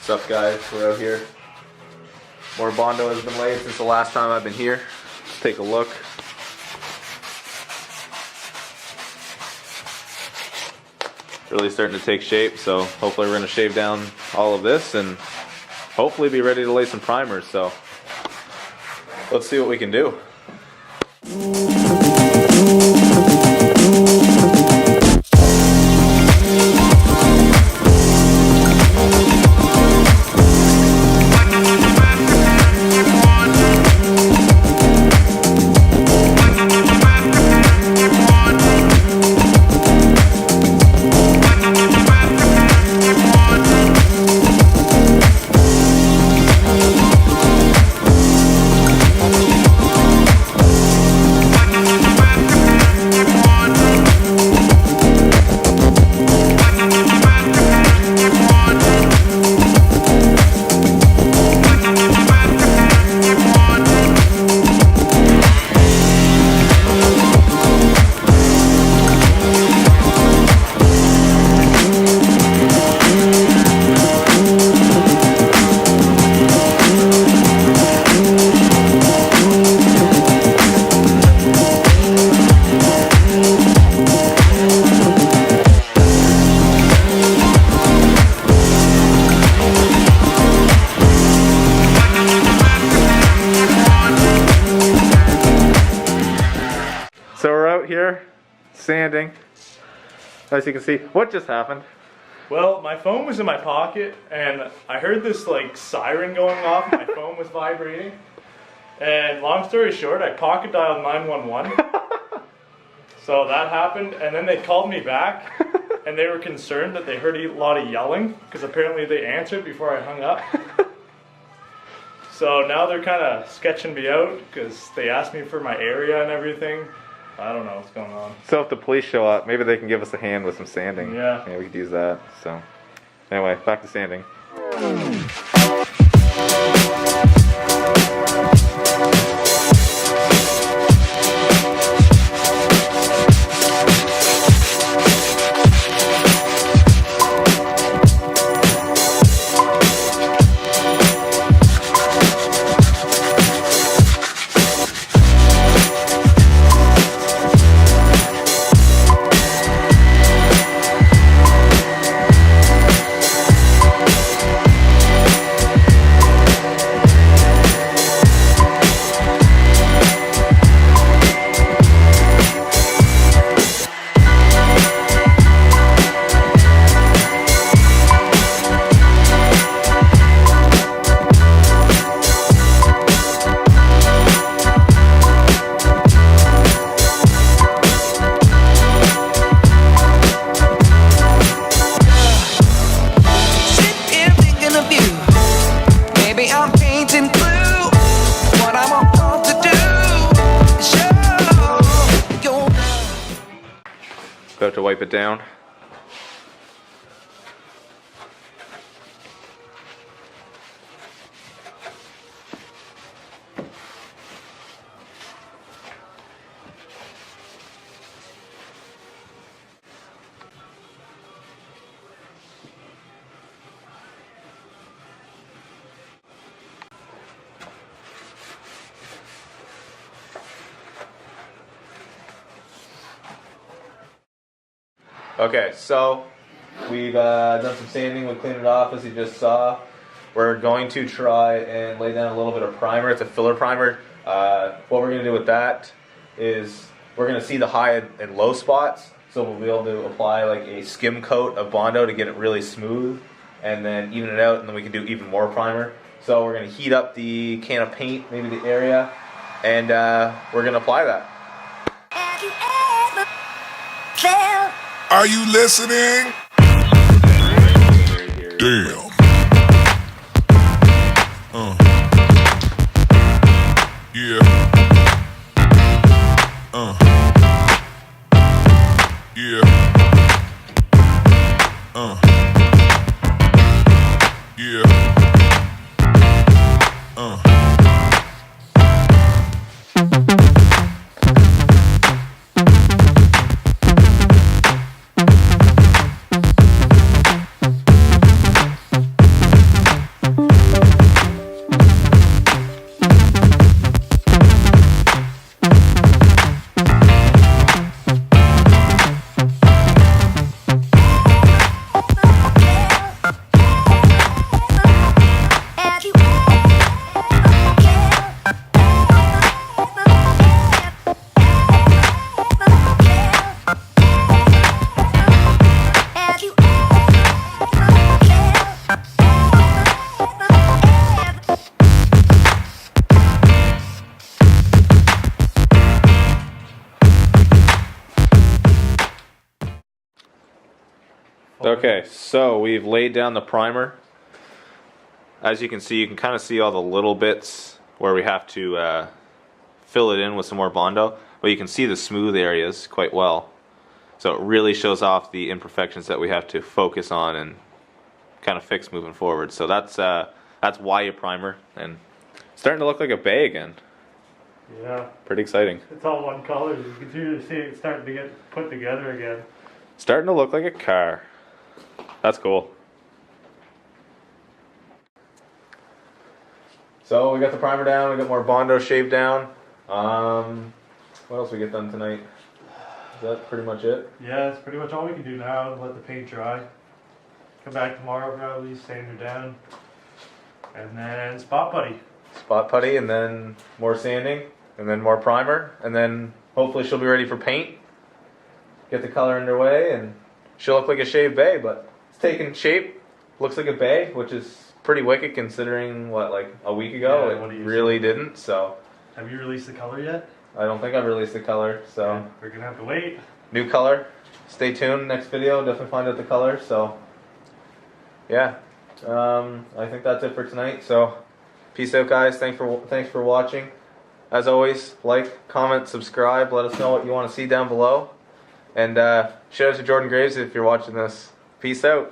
What's up, guys? We're out here. More Bondo has been laid since the last time I've been here. Let's take a look. Really starting to take shape, so hopefully we're going to shave down all of this and hopefully be ready to lay some primers. So let's see what we can do. So we're out here sanding. As you can see, what just happened? Well, my phone was in my pocket and I heard this like siren going off. My phone was vibrating. And long story short, I pocket dialed 911. So that happened, and then they called me back and they were concerned that they heard a lot of yelling because apparently they answered before I hung up. So now they're kind of sketching me out because they asked me for my area and everything. I don't know what's going on. So if the police show up, maybe they can give us a hand with some sanding. Yeah. Yeah, we could use that. So anyway, back to sanding. About to wipe it down. Okay, so we've done some sanding, we cleaned it off as you just saw. We're going to try and lay down a little bit of primer. It's a filler primer. What we're going to do with that is we're going to see the high and low spots, so we'll be able to apply like a skim coat of Bondo to get it really smooth and then even it out, and then we can do even more primer. So we're going to heat up the can of paint, maybe the area, and we're going to apply that. Are you listening? Damn. Yeah. Yeah. Yeah. Okay, so we've laid down the primer. As you can see, you can kind of see all the little bits where we have to fill it in with some more Bondo, but you can see the smooth areas quite well. So it really shows off the imperfections that we have to focus on and kind of fix moving forward. So that's why you primer, and it's starting to look like a bay again. Yeah. Pretty exciting. It's all one color. You can see it starting to get put together again. Starting to look like a car. That's cool. So we got the primer down, we got more Bondo shaved down. What else we get done tonight? Is that pretty much it? Yeah, that's pretty much all we can do now. Let the paint dry. Come back tomorrow probably, sand her down. And then spot putty. Spot putty, and then more sanding, and then more primer, and then hopefully she'll be ready for paint. Get the color underway, and she'll look like a shaved bay, but it's taking shape. Looks like a bay, which is pretty wicked considering what, like a week ago Yeah, it really didn't. So Have you released the color yet? I don't think I've released the color. So Yeah, we're gonna have to wait. new color. Stay tuned. Next video, definitely find out the color. So yeah, I think that's it for tonight. So peace out, guys. Thanks for watching. As always, like, comment, subscribe. Let us know what you want to see down below. And shout out to Jordan Graves if you're watching this. Peace out.